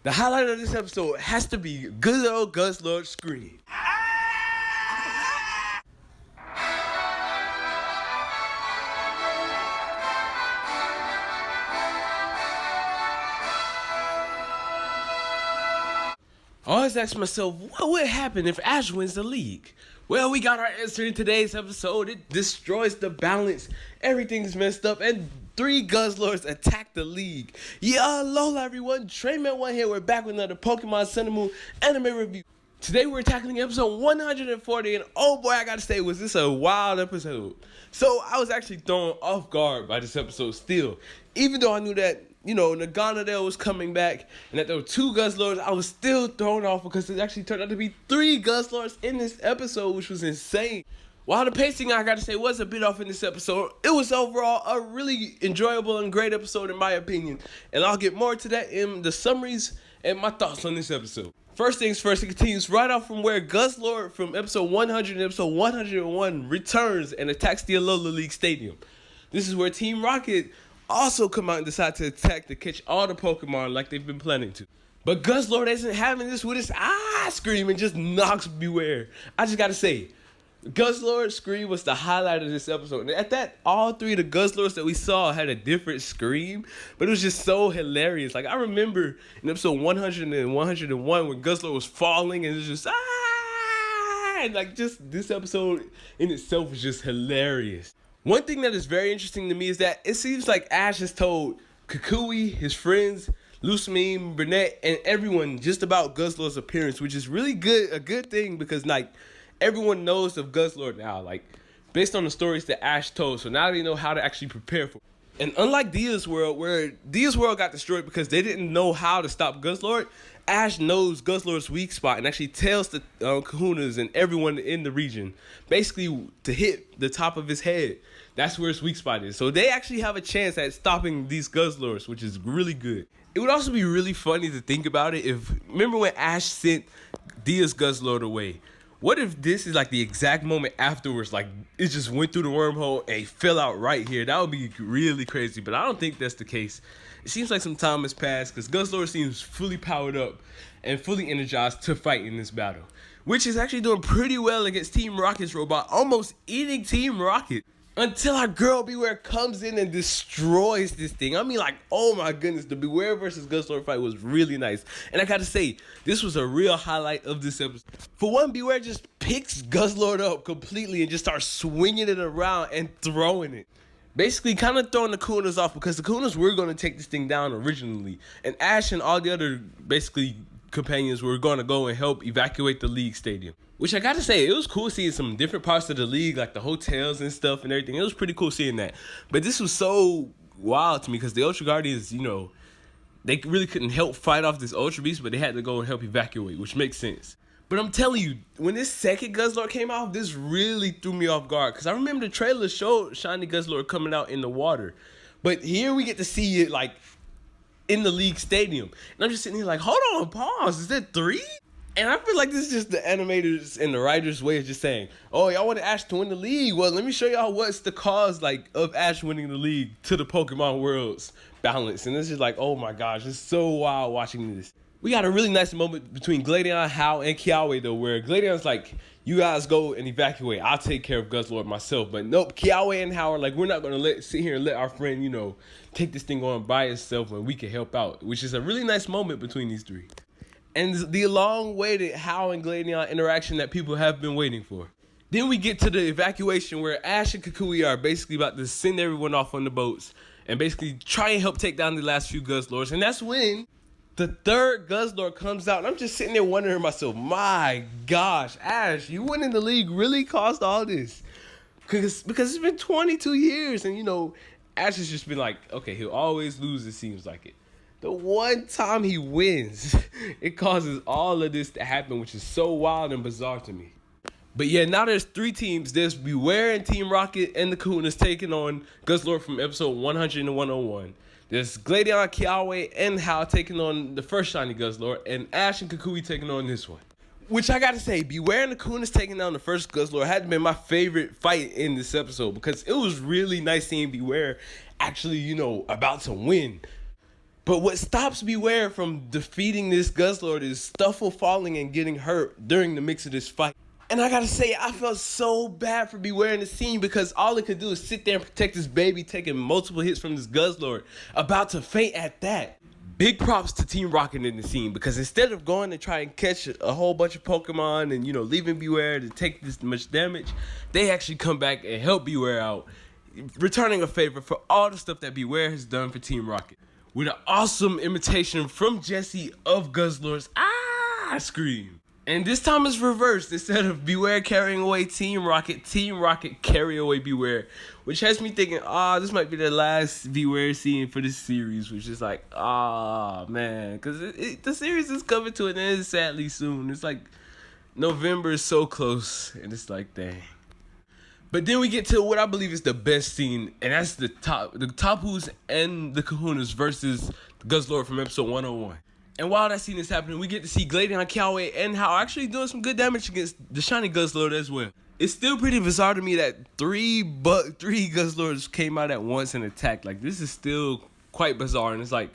The highlight of this episode has to be good old Guzzlord scream. I always ask myself, what would happen if Ash wins the league? Well, we got our answer in today's episode. It destroys the balance. Everything's messed up, and 3 Guzzlords attack the league. Yeah, Alola everyone. Trainman1 here. We're back with another Pokémon Sun and Moon anime review. Today we're tackling episode 140, and oh boy, I gotta say, was this a wild episode. So I was actually thrown off guard by this episode still. Even though I knew that, Naganadel was coming back and that there were 2 Guzzlords, I was still thrown off because it actually turned out to be 3 Guzzlords in this episode, which was insane. While the pacing, I gotta say, was a bit off in this episode, it was overall a really enjoyable and great episode in my opinion. And I'll get more to that in the summaries and my thoughts on this episode. First things first, it continues right off from where Guzzlord from episode 100 and episode 101 returns and attacks the Alola League Stadium. This is where Team Rocket also come out and decide to attack to catch all the Pokemon like they've been planning to. But Guzzlord isn't having this with his scream and just knocks Beware. I just gotta say, Guzzlord's scream was the highlight of this episode. And at that, all 3 of the Guzzlords that we saw had a different scream, but it was just so hilarious. Like, I remember in episode 100 and 101 when Guzzlord was falling and it was just and like, just this episode in itself was just hilarious. One thing that is very interesting to me is that it seems like Ash has told Kukui, his friends, Lucamine, Burnett, and everyone just about Guzzlord's appearance, which is really a good thing because, like, everyone knows of Guzzlord now, like, based on the stories that Ash told, so now they know how to actually prepare for it. And unlike Dia's World, where Dia's World got destroyed because they didn't know how to stop Guzzlord, Ash knows Guzzlord's weak spot and actually tells the Kahunas and everyone in the region basically to hit the top of his head. That's where his weak spot is. So they actually have a chance at stopping these Guzzlords, which is really good. It would also be really funny to think about it if, remember when Ash sent Dia's Guzzlord away? What if this is like the exact moment afterwards, like it just went through the wormhole and fell out right here? That would be really crazy, but I don't think that's the case. It seems like some time has passed because Guzzlord seems fully powered up and fully energized to fight in this battle, which is actually doing pretty well against Team Rocket's robot, almost eating Team Rocket. Until our girl Beware comes in and destroys this thing. I mean, like, oh my goodness, the Beware versus Guzzlord fight was really nice. And I gotta say, this was a real highlight of this episode. For one, Beware just picks Guzzlord up completely and just starts swinging it around and throwing it. Basically, kind of throwing the Kunas off because the Kunas were going to take this thing down originally. And Ash and all the other, basically, companions were going to go and help evacuate the league stadium. Which I gotta say, it was cool seeing some different parts of the league, like the hotels and stuff and everything. It was pretty cool seeing that. But this was so wild to me because the Ultra Guardians, they really couldn't help fight off this Ultra Beast, but they had to go and help evacuate, which makes sense. But I'm telling you, when this second Guzzlord came out, this really threw me off guard. Because I remember the trailer showed Shiny Guzzlord coming out in the water. But here we get to see it, like, in the league stadium. And I'm just sitting here like, hold on, pause. Is that 3? And I feel like this is just the animators and the writers' way of just saying, oh, y'all want Ash to win the league? Well, let me show y'all what's the cause, like, of Ash winning the league to the Pokemon world's balance. And it's just like, oh my gosh, it's so wild watching this. We got a really nice moment between Gladion, Hao, and Kiawe, though, where Gladion's like, you guys go and evacuate. I'll take care of Guzzlord myself. But nope, Kiawe and Hao are like, we're not going to sit here and let our friend, take this thing on by itself when we can help out, which is a really nice moment between these 3. And the long-awaited Hao and Gladion interaction that people have been waiting for. Then we get to the evacuation where Ash and Kukui are basically about to send everyone off on the boats and basically try and help take down the last few Guzzlords. And that's when the 3rd Guzzlord comes out. And I'm just sitting there wondering to myself, my gosh, Ash, you winning the league really caused all this. Because it's been 22 years and, Ash has just been like, okay, he'll always lose, it seems like it. The one time he wins, it causes all of this to happen, which is so wild and bizarre to me. But yeah, now there's 3 teams. There's Beware and Team Rocket and the Kahunas taking on Guzzlord from episode 100 and 101. There's Gladion, Kiawe, and Hao taking on the first shiny Guzzlord, and Ash and Kukui taking on this one. Which I gotta say, Beware and the Kahunas taking down the first Guzzlord had been my favorite fight in this episode because it was really nice seeing Beware actually, about to win. But what stops Beware from defeating this Guzzlord is Stuffle falling and getting hurt during the mix of this fight. And I gotta say, I felt so bad for Beware in the scene because all it could do is sit there and protect his baby, taking multiple hits from this Guzzlord, about to faint at that. Big props to Team Rocket in the scene because instead of going to try and catch a whole bunch of Pokemon and, leaving Beware to take this much damage, they actually come back and help Beware out, returning a favor for all the stuff that Beware has done for Team Rocket. With an awesome imitation from Jesse of Guzzlord's scream. And this time it's reversed. Instead of Beware carrying away Team Rocket carry away Beware. Which has me thinking, this might be the last Beware scene for this series. Which is like, man. Because the series is coming to an end sadly soon. It's like, November is so close. And it's like, dang. But then we get to what I believe is the best scene. And that's the Tapus and the Kahunas versus the Guzzlord from episode 101. And while that scene is happening, we get to see Gladion, Kiawe, and Hao actually doing some good damage against the shiny Guzzlord as well. It's still pretty bizarre to me that three Guzzlords came out at once and attacked. Like, this is still quite bizarre. And it's like,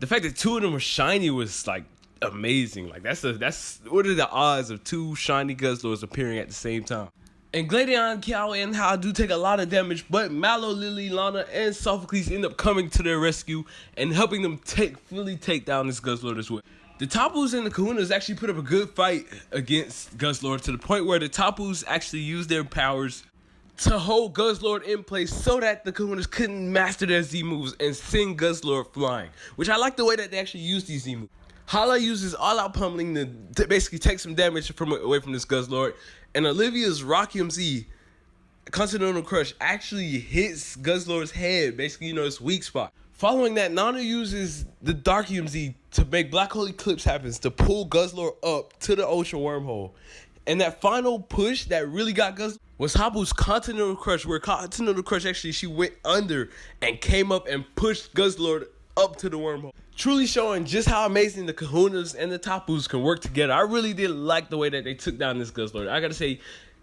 the fact that two of them were shiny was, like, amazing. Like, that's what are the odds of two shiny Guzzlords appearing at the same time? And Gladion, Kiawe, and Hao do take a lot of damage, but Mallow, Lily, Lana, and Sophocles end up coming to their rescue and helping them fully take down this Guzzlord as well. The Tapus and the Kahunas actually put up a good fight against Guzzlord to the point where the Tapus actually used their powers to hold Guzzlord in place so that the Kahunas couldn't master their Z moves and send Guzzlord flying, which I like the way that they actually use these Z moves. Hala uses all-out pummeling to basically take some damage away from this Guzzlord, and Olivia's Rockium Z, Continental Crush, actually hits Guzzlord's head, basically, its weak spot. Following that, Nana uses the Darkium Z to make Black Hole Eclipse happen to pull Guzzlord up to the Ocean Wormhole. And that final push that really got Guzzlord was Habu's Continental Crush, where Continental Crush actually, she went under and came up and pushed Guzzlord up to the wormhole. Truly showing just how amazing the Kahunas and the Tapus can work together. I really did like the way that they took down this Guzzlord. I gotta say,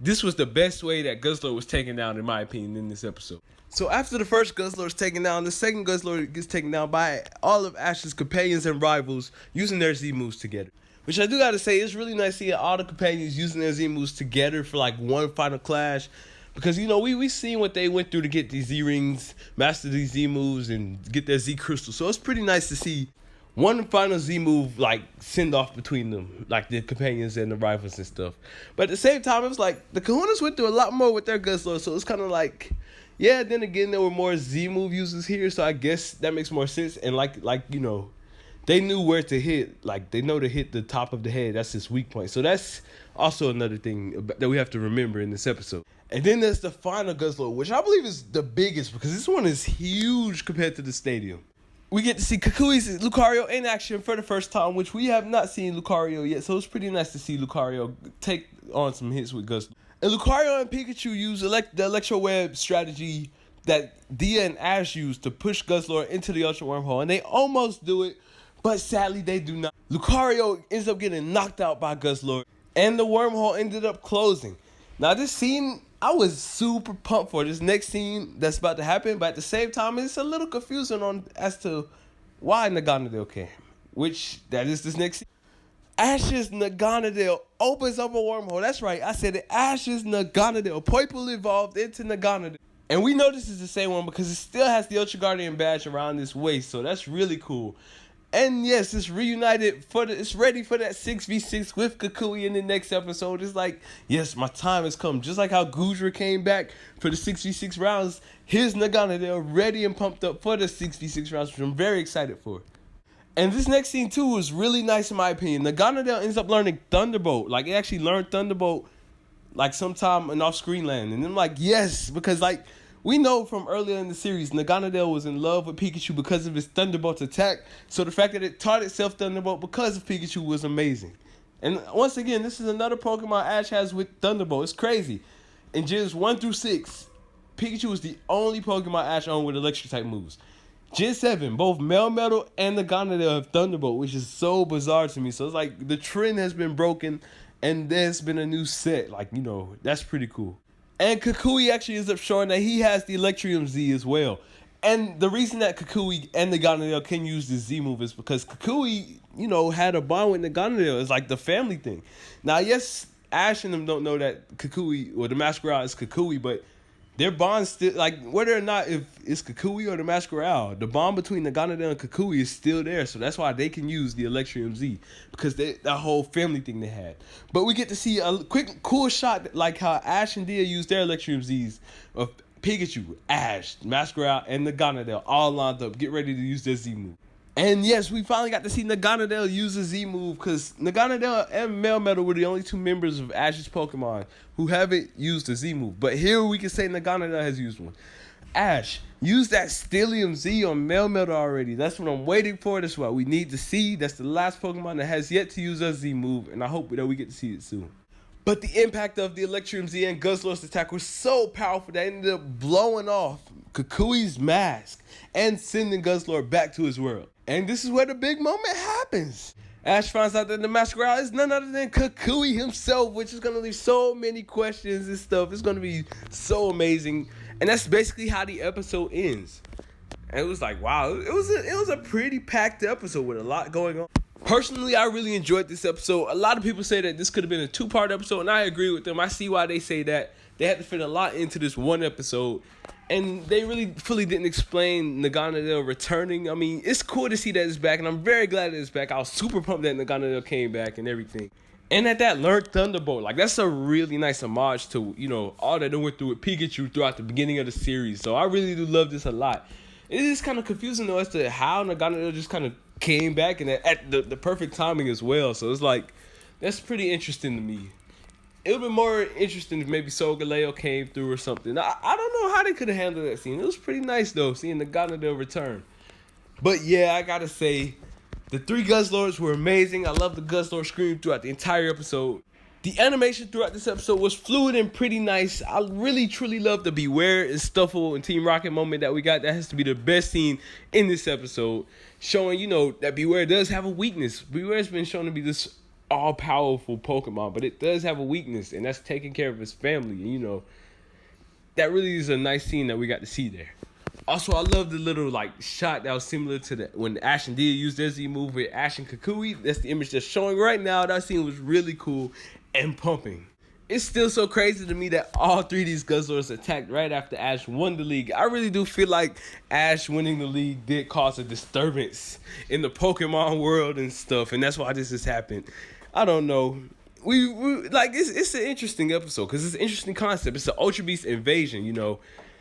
this was the best way that Guzzlord was taken down, in my opinion, in this episode. So after the first Guzzlord is taken down, the second Guzzlord gets taken down by all of Ash's companions and rivals using their Z moves together. Which I do gotta say, it's really nice seeing all the companions using their Z moves together for like one final clash. Because, we seen what they went through to get these Z-Rings, master these Z-moves, and get their Z-Crystals. So it's pretty nice to see one final Z-move, like, send off between them, like the companions and the rivals and stuff. But at the same time, it was like, the Kahunas went through a lot more with their Guzzlord, so it's kind of like, yeah, then again, there were more Z-move users here, so I guess that makes more sense. And they knew where to hit. Like, they know to hit the top of the head. That's his weak point. So that's also another thing that we have to remember in this episode. And then there's the final Guzzlord, which I believe is the biggest because this one is huge compared to the stadium. We get to see Kukui's Lucario in action for the first time, which we have not seen Lucario yet. So it's pretty nice to see Lucario take on some hits with Guzzlord. And Lucario and Pikachu use the Electro Web strategy that Dia and Ash used to push Guzzlord into the Ultra Wormhole. And they almost do it, but sadly they do not. Lucario ends up getting knocked out by Guzzlord, and the wormhole ended up closing. Now this scene, I was super pumped for this next scene that's about to happen, but at the same time, it's a little confusing as to why Naganadel came, which that is this next scene. Ash's Naganadel opens up a wormhole. That's right, I said it. Ash's Naganadel. Poipole evolved into Naganadel. And we know this is the same one because it still has the Ultra Guardian badge around its waist, so that's really cool. And yes, it's reunited it's ready for that 6v6 with Kukui in the next episode. It's like, yes, my time has come. Just like how Guzzlord came back for the 6v6 rounds, here's Naganadel ready and pumped up for the 6v6 rounds, which I'm very excited for. And this next scene too was really nice in my opinion. Naganadel ends up learning Thunderbolt. Like, it actually learned Thunderbolt like sometime in off-screen land. And I'm like, yes, because like, we know from earlier in the series, Naganadel was in love with Pikachu because of his Thunderbolt attack. So the fact that it taught itself Thunderbolt because of Pikachu was amazing. And once again, this is another Pokemon Ash has with Thunderbolt. It's crazy. In Gens 1 through 6, Pikachu is the only Pokemon Ash owned with electric type moves. Gen 7, both Melmetal and Naganadel have Thunderbolt, which is so bizarre to me. So it's like the trend has been broken and there's been a new set. Like, that's pretty cool. And Kukui actually ends up showing that he has the Electrium Z as well. And the reason that Kukui and Naganadel can use the Z move is because Kukui, had a bond with Naganadel. It's like the family thing. Now, yes, Ash and them don't know that Kukui, or the Masquerade is Kukui, but their bond still, like, whether or not if it's Kukui or the Masquerade, the bond between Naganadel and Kukui is still there. So that's why they can use the Electrium Z, because that whole family thing they had. But we get to see a quick, cool shot, like how Ash and Dia used their Electrium Zs of Pikachu, Ash, Masquerade, and Naganadel all lined up, get ready to use their Z move. And yes, we finally got to see Naganadel use a Z move, because Naganadel and Melmetal were the only two members of Ash's Pokemon who haven't used a Z move. But here we can say Naganadel has used one. Ash, use that Stellium Z on Melmetal already. That's what I'm waiting for. That's what we need to see. That's the last Pokemon that has yet to use a Z move, and I hope that we get to see it soon. But the impact of the Electrium Z and Guzzlord's attack was so powerful that it ended up blowing off Kukui's mask and sending Guzzlord back to his world. And this is where the big moment happens. Ash finds out that the Masquerade is none other than Kukui himself, which is going to leave so many questions and stuff. It's going to be so amazing. And that's basically how the episode ends. And it was like, wow, it was a pretty packed episode with a lot going on. Personally, I really enjoyed this episode. A lot of people say that this could have been a 2-part episode, and I agree with them. I see why they say that. They had to fit a lot into this one episode, and they really fully didn't explain Naganadel returning. I mean, it's cool to see that it's back, and I'm very glad that it's back. I was super pumped that Naganadel came back and everything. And at that learned Thunderbolt, like, that's a really nice homage to, all that they went through with Pikachu throughout the beginning of the series. So I really do love this a lot. It is kind of confusing, though, as to how Naganadel just kind of came back and at the perfect timing as well. So it's like, that's pretty interesting to me. It would be more interesting if maybe Solgaleo came through or something. I don't know how they could have handled that scene. It was pretty nice, though, seeing the Naganadel return. But yeah, I gotta say, the 3 Guzzlords were amazing. I love the Guzzlord scream throughout the entire episode. The animation throughout this episode was fluid and pretty nice. I really, truly love the Beware and Stuffle and Team Rocket moment that we got. That has to be the best scene in this episode. Showing, that Beware does have a weakness. Beware's been shown to be this all-powerful Pokemon, but it does have a weakness, and that's taking care of his family. And, that really is a nice scene that we got to see there. Also, I love the little, shot that was similar to that when Ash and Dia used their Z move with Ash and Kukui. That's the image that's showing right now. That scene was really cool and pumping. It's still so crazy to me that all 3 of these Guzzlords attacked right after Ash won the league. I really do feel like Ash winning the league did cause a disturbance in the Pokemon world and stuff, and that's why this has happened. I don't know. It's an interesting episode because it's an interesting concept. It's an Ultra Beast invasion,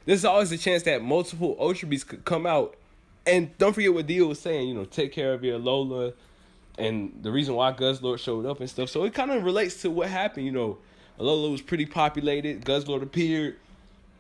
There's always a chance that multiple Ultra Beasts could come out. And don't forget what Dio was saying, take care of your Alola and the reason why Guzzlord showed up and stuff. So it kind of relates to what happened, Alola was pretty populated. Guzzlord appeared.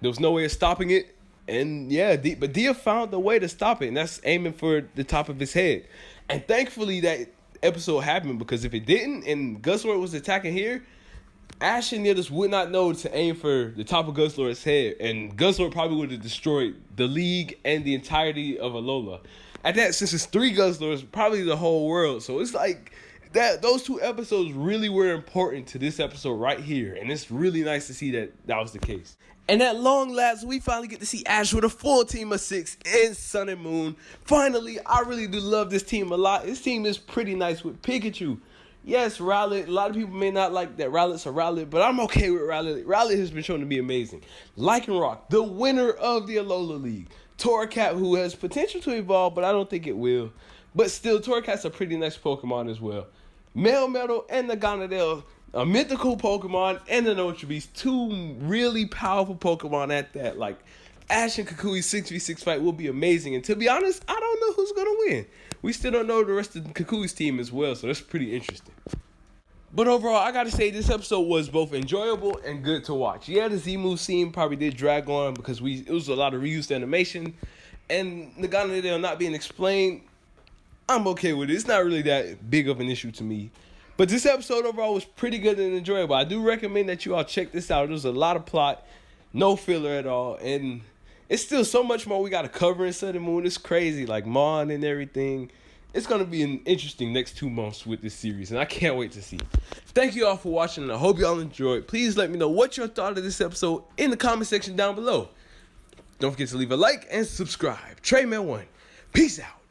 There was no way of stopping it. And yeah, but Dia found the way to stop it, and that's aiming for the top of his head. And thankfully that episode happened, because if it didn't and Guzzlord was attacking here, Ash and Nidus would not know to aim for the top of Guzzlord's head, and Guzzlord probably would have destroyed the league and the entirety of Alola. At that, since it's 3 Guzzlords, probably the whole world. So it's like that. Those 2 episodes really were important to this episode right here, and it's really nice to see that was the case. And at long last, we finally get to see Ash with a full team of 6 in Sun and Moon. Finally, I really do love this team a lot. This team is pretty nice with Pikachu. Yes, Rowlet. A lot of people may not like that Rowlet's a Rowlet, but I'm okay with Rowlet. Rowlet has been shown to be amazing. Lycanroc, the winner of the Alola League. Torracat, who has potential to evolve, but I don't think it will. But still, Torracat's a pretty nice Pokemon as well. Melmetal and Naganadel, a mythical Pokemon and an Ultra Beast. 2 really powerful Pokemon at that. Ash and Kukui's 6v6 fight will be amazing. And to be honest, I don't know who's going to win. We still don't know the rest of Kukui's team as well, so that's pretty interesting. But overall, I gotta say, this episode was both enjoyable and good to watch. Yeah, the Z-move scene probably did drag on because it was a lot of reused animation. And Naganadel not being explained, I'm okay with it. It's not really that big of an issue to me. But this episode overall was pretty good and enjoyable. I do recommend that you all check this out. There's a lot of plot, no filler at all, and it's still so much more we got to cover in Sun and Moon. It's crazy, like Mon and everything. It's going to be an interesting next 2 months with this series, and I can't wait to see. Thank you all for watching, and I hope you all enjoyed. Please let me know what your thought of this episode in the comment section down below. Don't forget to leave a like and subscribe. Trayman1. Peace out.